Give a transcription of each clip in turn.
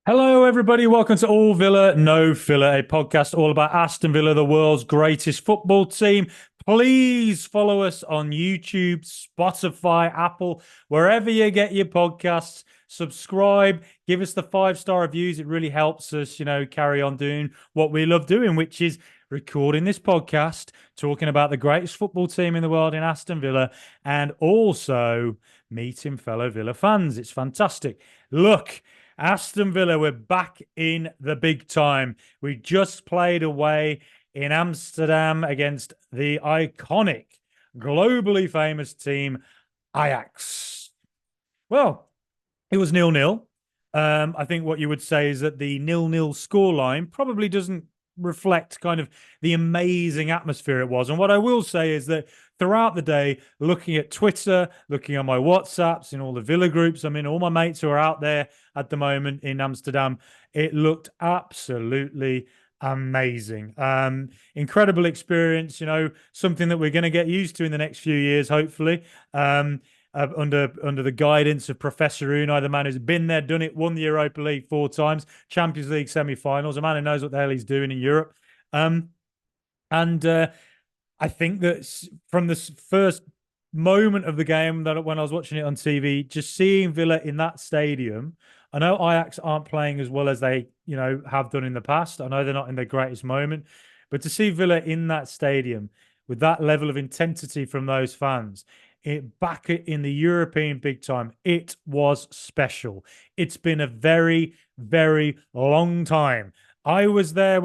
Hello, everybody. Welcome to All Villa, No Filler, a podcast all about Aston Villa, the world's greatest football team. Please follow us on YouTube, Spotify, Apple, wherever you get your podcasts. Subscribe, give us the 5-star reviews. It really helps us, carry on doing what we love doing, which is recording this podcast, talking about the greatest football team in the world in Aston Villa, and also meeting fellow Villa fans. It's fantastic. Look. Aston Villa, we're back in the big time. We just played away in Amsterdam against the iconic, globally famous team, Ajax. Well, it was 0-0. I think what you would say is that the 0-0 scoreline probably doesn't reflect kind of the amazing atmosphere it was. And what I will say is that throughout the day, looking at Twitter, looking on my WhatsApps, in all the Villa groups, I mean, all my mates who are out there at the moment in Amsterdam, it looked absolutely amazing. Incredible experience, something that we're going to get used to in the next few years, hopefully. Under the guidance of Professor Unai, the man who's been there, done it, won the Europa League 4 times, Champions League semi-finals, a man who knows what the hell he's doing in Europe. And I think that from the first moment of the game, that when I was watching it on TV, just seeing Villa in that stadium, I know Ajax aren't playing as well as they, have done in the past. I know they're not in their greatest moment, but to see Villa in that stadium with that level of intensity from those fans, back in the European big time, it was special. It's been a very, very long time. I was there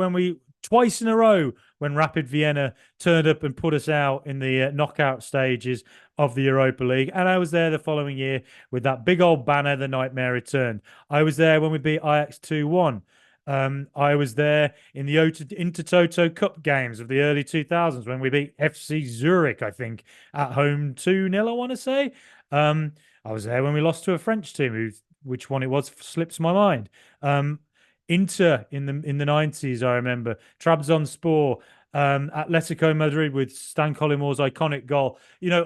twice in a row when Rapid Vienna turned up and put us out in the knockout stages of the Europa League. And I was there the following year with that big old banner, the nightmare returned. I was there when we beat Ajax 2-1. I was there in the Intertoto Cup games of the early 2000s when we beat FC Zurich, I think, at home 2-0, I want to say. I was there when we lost to a French team, which one it was slips my mind. Inter in the 90s, I remember. Trabzonspor, Atletico Madrid with Stan Collimore's iconic goal.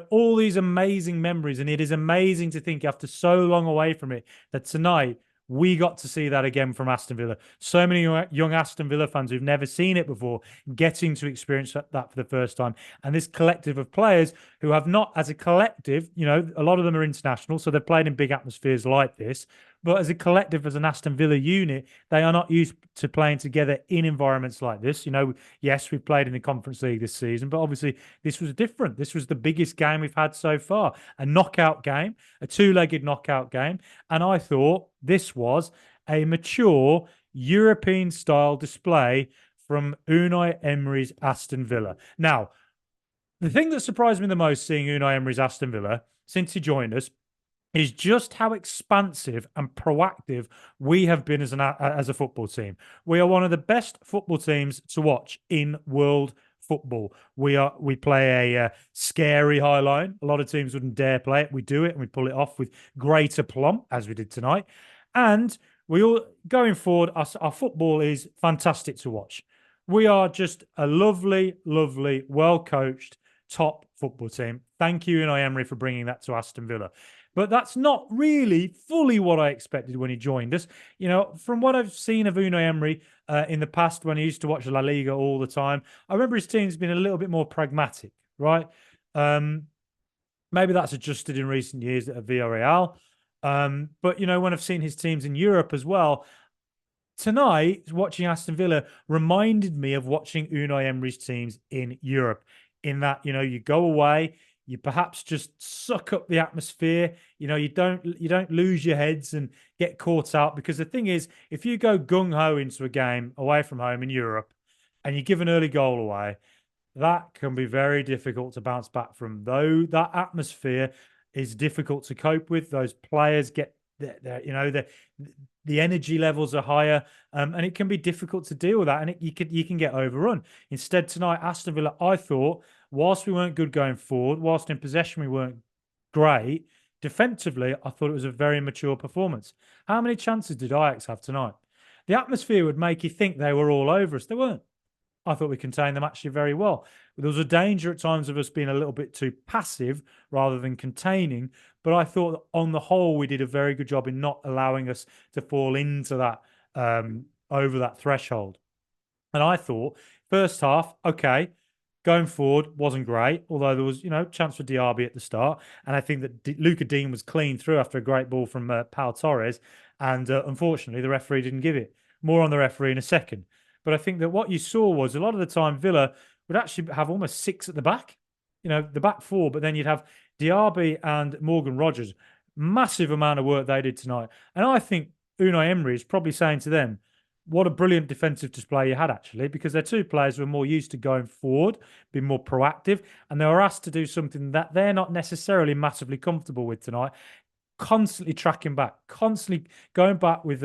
All these amazing memories. And it is amazing to think after so long away from it that tonight we got to see that again from Aston Villa. So many young Aston Villa fans who've never seen it before getting to experience that for the first time. And this collective of players who have not, as a collective, a lot of them are international, so they've played in big atmospheres like this. But as a collective, as an Aston Villa unit, they are not used to playing together in environments like this. Yes, we've played in the Conference League this season, but obviously this was different. This was the biggest game we've had so far, a knockout game, a two-legged knockout game. And I thought this was a mature European-style display from Unai Emery's Aston Villa. Now, the thing that surprised me the most seeing Unai Emery's Aston Villa since he joined us is just how expansive and proactive we have been as a football team. We are one of the best football teams to watch in world football. We play a scary high line. A lot of teams wouldn't dare play it. We do it and we pull it off with great aplomb, as we did tonight. And going forward, our football is fantastic to watch. We are just a lovely, lovely, well-coached top football team. Thank you, Unai Emery, for bringing that to Aston Villa. But that's not really fully what I expected when he joined us. From what I've seen of Unai Emery in the past when he used to watch La Liga all the time, I remember his team's been a little bit more pragmatic, right? Maybe that's adjusted in recent years at Villarreal. But, when I've seen his teams in Europe as well, tonight, watching Aston Villa reminded me of watching Unai Emery's teams in Europe, in that, you go away, you perhaps just suck up the atmosphere. You don't lose your heads and get caught out, because the thing is, if you go gung ho into a game away from home in Europe and you give an early goal away, that can be very difficult to bounce back from. Though that atmosphere is difficult to cope with, those players get the energy levels are higher, and it can be difficult to deal with that, and you can get overrun. Instead, tonight, Aston Villa, I thought, whilst we weren't good going forward, whilst in possession we weren't great, defensively, I thought it was a very mature performance. How many chances did Ajax have tonight? The atmosphere would make you think they were all over us. They weren't. I thought we contained them actually very well. There was a danger at times of us being a little bit too passive rather than containing, but I thought on the whole we did a very good job in not allowing us to fall into that over that threshold. And I thought first half, okay, going forward wasn't great, although there was, chance for Diaby at the start. And I think that Luca Dean was clean through after a great ball from Pau Torres. And unfortunately, the referee didn't give it. More on the referee in a second. But I think that what you saw was a lot of the time Villa would actually have almost six at the back, the back four, but then you'd have Diaby and Morgan Rogers. Massive amount of work they did tonight. And I think Unai Emery is probably saying to them, what a brilliant defensive display you had, actually, because they're two players who are more used to going forward, being more proactive, and they were asked to do something that they're not necessarily massively comfortable with tonight. Constantly tracking back, constantly going back with,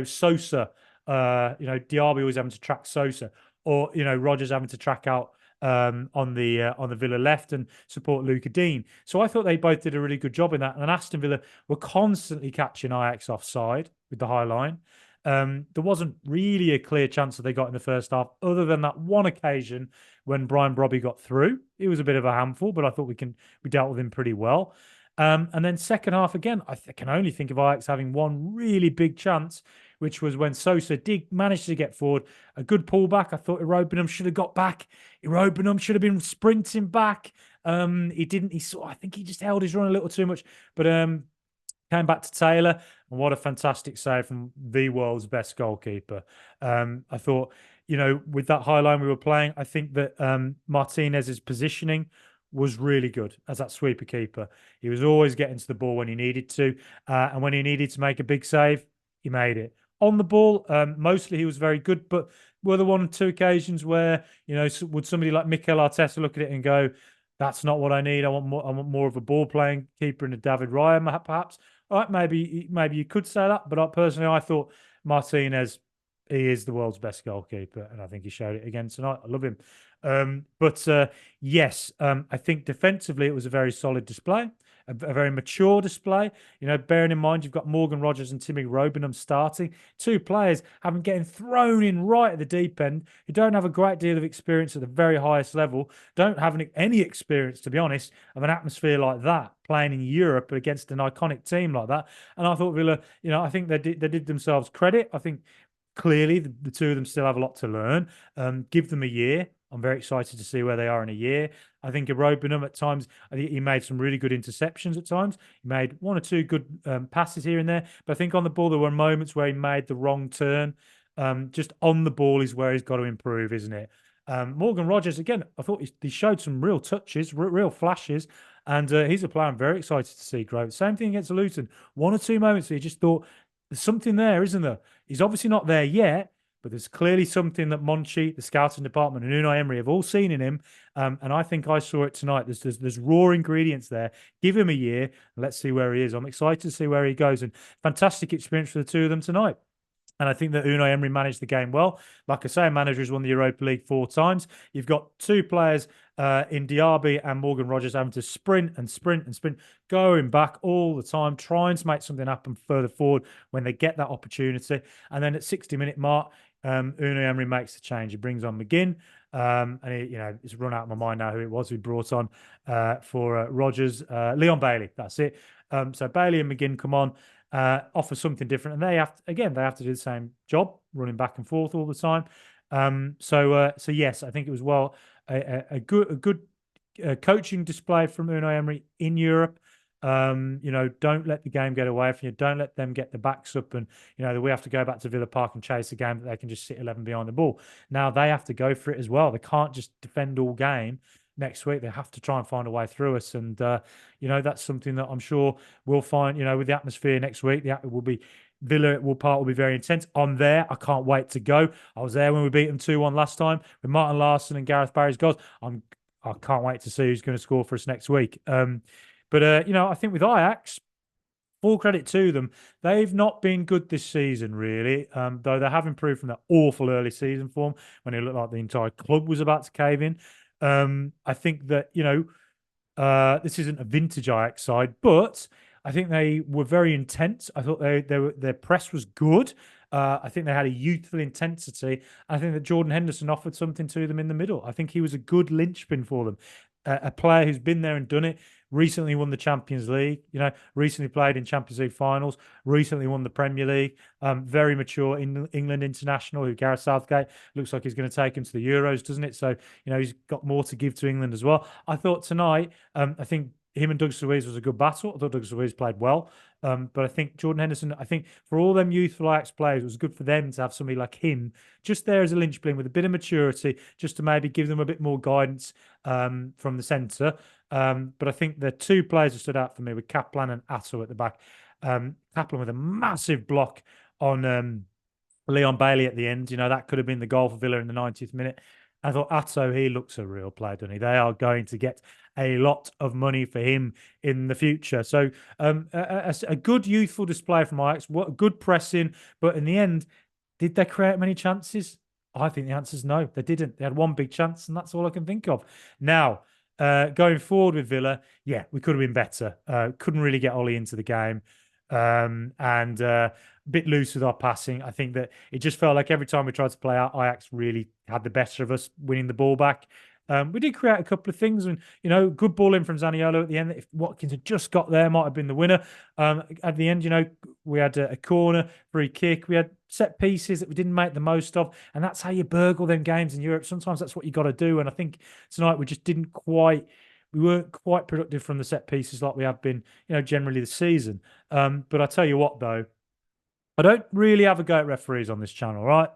Sosa. Diaby was having to track Sosa, or Rogers having to track out on the Villa left and support Luca Dean. So I thought they both did a really good job in that. And Aston Villa were constantly catching Ajax offside with the high line. There wasn't really a clear chance that they got in the first half, other than that one occasion when Brian Brobby got through. It was a bit of a handful, but I thought we dealt with him pretty well. And then second half again, I can only think of Ajax having one really big chance, which was when Sosa did manage to get forward. A good pullback. I thought Irobenham should have got back. Irobenham should have been sprinting back. He didn't. I think he just held his run a little too much. But came back to Taylor, and what a fantastic save from the world's best goalkeeper. I thought, with that high line we were playing, I think that Martinez's positioning was really good as that sweeper keeper. He was always getting to the ball when he needed to, and when he needed to make a big save, he made it. On the ball, mostly he was very good, but were there 1 or 2 occasions where, would somebody like Mikel Arteta look at it and go, that's not what I need. I want more of a ball playing keeper in a David Raya, perhaps. All right, maybe you could say that, but personally, I thought Martinez, he is the world's best goalkeeper, and I think he showed it again tonight. I love him. Yes, I think defensively it was a very solid display, a very mature display. Bearing in mind you've got Morgan Rogers and Timmy Robenham starting, 2 players having getting thrown in right at the deep end, who don't have a great deal of experience at the very highest level, don't have any experience, to be honest, of an atmosphere like that, playing in Europe against an iconic team like that. And I thought Villa, I think they did themselves credit. I think clearly the 2 of them still have a lot to learn. Give them a year. I'm very excited to see where they are in a year. I think Irobenham at times, I think he made some really good interceptions at times. He made 1 or 2 good passes here and there. But I think on the ball, there were moments where he made the wrong turn. Just on the ball is where he's got to improve, isn't it? Morgan Rogers, again, I thought he showed some real touches, real flashes. And he's a player I'm very excited to see grow. Same thing against Luton. 1 or 2 moments where you just thought, there's something there, isn't there? He's obviously not there yet, but there's clearly something that Monchi, the scouting department, and Unai Emery have all seen in him. And I think I saw it tonight. There's raw ingredients there. Give him a year, and let's see where he is. I'm excited to see where he goes. And fantastic experience for the 2 of them tonight. And I think that Unai Emery managed the game well. Like I say, a manager has won the Europa League 4 times. You've got 2 players in Diaby and Morgan Rogers having to sprint and sprint and sprint, going back all the time, trying to make something happen further forward when they get that opportunity. And then at 60-minute mark, Unai Emery makes the change. He brings on McGinn. And it's run out of my mind now who it was who brought on for Rogers. Leon Bailey, that's it. So Bailey and McGinn come on. Offer something different, and they have to do the same job, running back and forth all the time. So yes, I think it was a good coaching display from Unai Emery in Europe. Don't let the game get away from you. Don't let them get the backs up, and we have to go back to Villa Park and chase a game that they can just sit 11 behind the ball. Now they have to go for it as well. They can't just defend all game. Next week, they have to try and find a way through us. And, that's something that I'm sure we'll find, with the atmosphere next week. Villa Park will be very intense. I'm there. I can't wait to go. I was there when we beat them 2-1 last time with Martin Larsson and Gareth Barry's goals. I can't wait to see who's going to score for us next week. I think with Ajax, full credit to them. They've not been good this season, really, though they have improved from that awful early season form when it looked like the entire club was about to cave in. I think that, this isn't a vintage Ajax side, but I think they were very intense. I thought their press was good. I think they had a youthful intensity. I think that Jordan Henderson offered something to them in the middle. I think he was a good linchpin for them. a player who's been there and done it. Recently won the Champions League, recently played in Champions League finals, recently won the Premier League. Very mature in England international, who Gareth Southgate looks like he's going to take him to the Euros, doesn't it? So, he's got more to give to England as well. I thought tonight, I think him and Doug Luiz was a good battle. I thought Doug Luiz played well. But I think Jordan Henderson, I think for all them youthful Ajax players, it was good for them to have somebody like him just there as a linchpin with a bit of maturity, just to maybe give them a bit more guidance from the centre. But I think the two players who stood out for me were Kaplan and Atto at the back. Kaplan with a massive block on Leon Bailey at the end. That could have been the goal for Villa in the 90th minute. I thought Atto, he looks a real player, doesn't he? They are going to get a lot of money for him in the future. So a good youthful display from Ajax. What good pressing, but in the end, did they create many chances? I think the answer is no, they didn't. They had one big chance, and that's all I can think of. Now, going forward with Villa, yeah, we could have been better. Couldn't really get Ollie into the game. And a bit loose with our passing. I think that it just felt like every time we tried to play out, Ajax really had the better of us winning the ball back. We did create a couple of things, and good ball in from Zaniolo at the end. If Watkins had just got there, might have been the winner. At the end, we had a corner, free kick. We had set pieces that we didn't make the most of, and that's how you burgle them games in Europe. Sometimes that's what you got to do, and I think tonight we just didn't quite. We weren't quite productive from the set pieces like we have been, generally this season. But I tell you what, though, I don't really have a go at referees on this channel, right?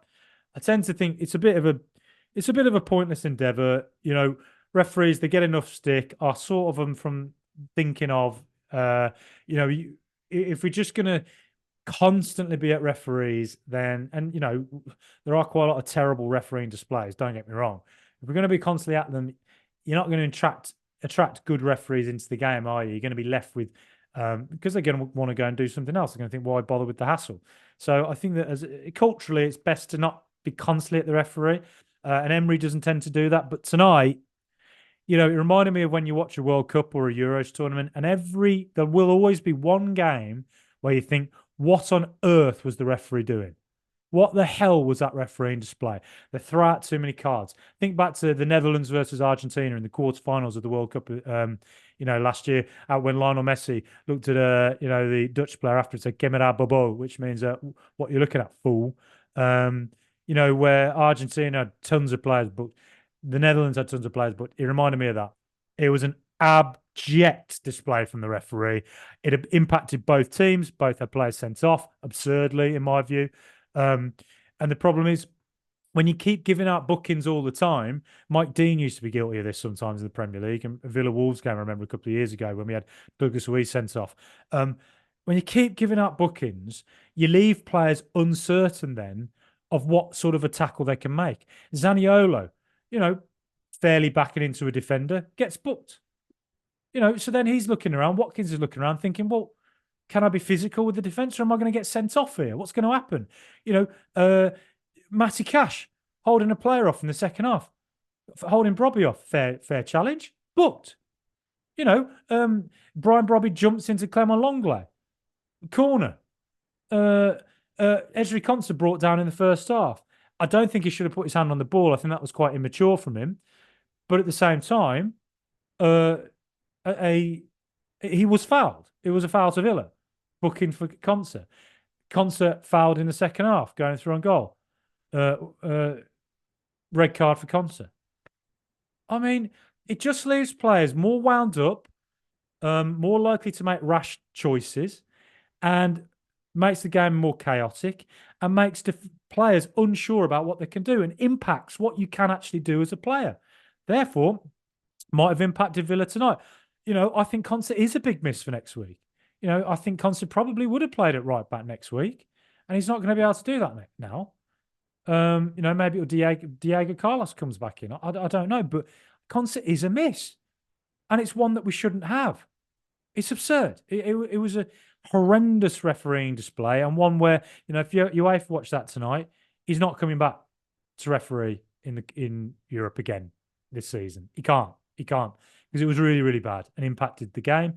I tend to think it's a bit of a pointless endeavour. Referees, they get enough stick. I sort of them from thinking of, if we're just going to constantly be at referees, then, and there are quite a lot of terrible refereeing displays. Don't get me wrong. If we're going to be constantly at them, you're not going to attract good referees into the game, are you? You're going to be left with, because they're going to want to go and do something else. They're going to think, why bother with the hassle? So I think that culturally, it's best to not be constantly at the referee. And Emery doesn't tend to do that. But tonight, it reminded me of when you watch a World Cup or a Euros tournament, and there will always be one game where you think, what on earth was the referee doing? What the hell was that refereeing display? They throw out too many cards. Think back to the Netherlands versus Argentina in the quarterfinals of the World Cup, last year, when Lionel Messi looked at, the Dutch player after and said, "Camera bobo," which means, what you're looking at, fool. Where Argentina had tons of players, but the Netherlands had tons of players, but it reminded me of that. It was an abject display from the referee. It impacted both teams. Both had players sent off, absurdly, in my view. And the problem is, when you keep giving out bookings all the time, Mike Dean used to be guilty of this sometimes in the Premier League. And Villa Wolves game, I remember a couple of years ago when we had Douglas Luiz sent off. When you keep giving out bookings, you leave players uncertain then of what sort of a tackle they can make. Zaniolo, fairly backing into a defender, gets booked. So then he's looking around, Watkins is looking around thinking, well, can I be physical with the defence, or am I going to get sent off here? What's going to happen? Matty Cash holding a player off in the second half, holding Brobby off, fair challenge, booked. Brian Brobby jumps into Clement Longley, corner. Ezri Konsa brought down in the first half. I don't think he should have put his hand on the ball. I think that was quite immature from him. But at the same time, he was fouled. It was a foul to Villa. Booking for Konsa. Konsa fouled in the second half, going through on goal. Red card for Konsa. I mean, it just leaves players more wound up, more likely to make rash choices, and makes the game more chaotic, and makes the players unsure about what they can do, and impacts what you can actually do as a player. Therefore, might have impacted Villa tonight. I think Konsa is a big miss for next week. I think Konsa probably would have played at right back next week, and he's not going to be able to do that now. Maybe Diego Carlos comes back in. I don't know, but Konsa is a miss, and it's one that we shouldn't have. It's absurd. It was a horrendous refereeing display, and one where, if UEFA watch that tonight, he's not coming back to referee in Europe again this season. He can't because it was really, really bad and impacted the game.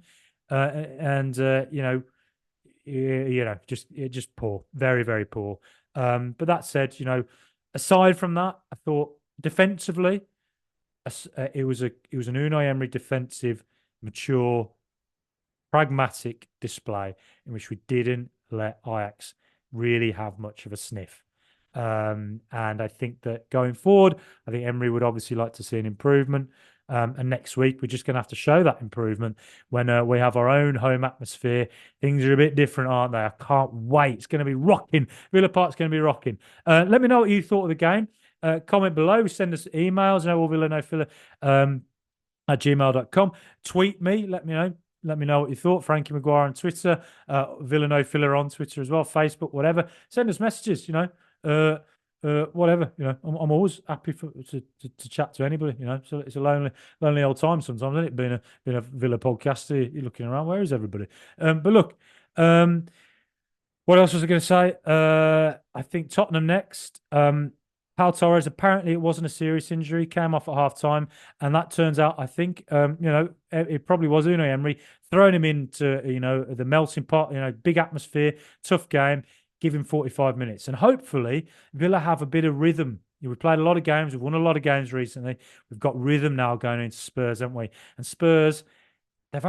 Just poor, very, very poor. But that said, aside from that, I thought defensively, it was an Unai Emery defensive, mature, pragmatic display in which we didn't let Ajax really have much of a sniff. And I think that going forward, I think Emery would obviously like to see an improvement. And next week, we're just going to have to show that improvement when we have our own home atmosphere. Things are a bit different, aren't they? I can't wait. It's going to be rocking. Villa Park's going to be rocking. Let me know what you thought of the game. Comment below. Send us emails. No Villa, no filler. At gmail.com. Tweet me. Let me know. Let me know what you thought. Frankie Maguire on Twitter, Villa No Filler on Twitter as well, Facebook, whatever. Send us messages, whatever. I'm always happy to chat to anybody. So it's a lonely old time sometimes, isn't it? Being a Villa podcaster, you're looking around. Where is everybody? But look, what else was I going to say? I think Tottenham next. Pau Torres, apparently it wasn't a serious injury, came off at half time. And that turns out, I think, it probably was Unai Emery throwing him into, the melting pot, big atmosphere, tough game, give him 45 minutes. And hopefully Villa have a bit of rhythm. We've played a lot of games. We've won a lot of games recently. We've got rhythm now going into Spurs, haven't we? And Spurs, they've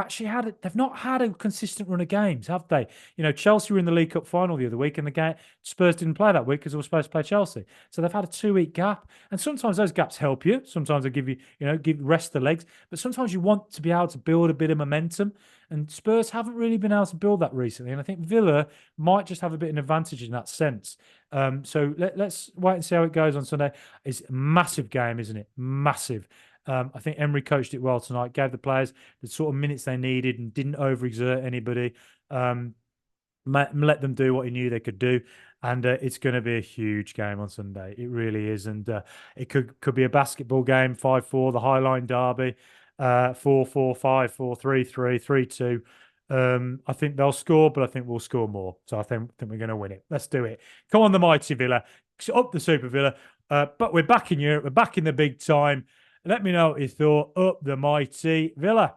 not had a consistent run of games, have they? Chelsea were in the League Cup final the other week, and Spurs didn't play that week because they were supposed to play Chelsea. So they've had a 2-week gap, and sometimes those gaps help you. Sometimes they give you, give rest the legs, but sometimes you want to be able to build a bit of momentum. And Spurs haven't really been able to build that recently, and I think Villa might just have a bit of an advantage in that sense. So let's wait and see how it goes on Sunday. It's a massive game, isn't it? Massive. I think Emery coached it well tonight, gave the players the sort of minutes they needed and didn't overexert anybody. Let them do what he knew they could do. And it's going to be a huge game on Sunday. It really is. And it could be a basketball game, 5-4, the Highline Derby, 4-4, 5-4, 3-3, 3-2. I think they'll score, but I think we'll score more. So I think we're going to win it. Let's do it. Come on, the mighty Villa. Up the Super Villa. But we're back in Europe. We're back in the big time. Let me know what you thought. Up the mighty Villa.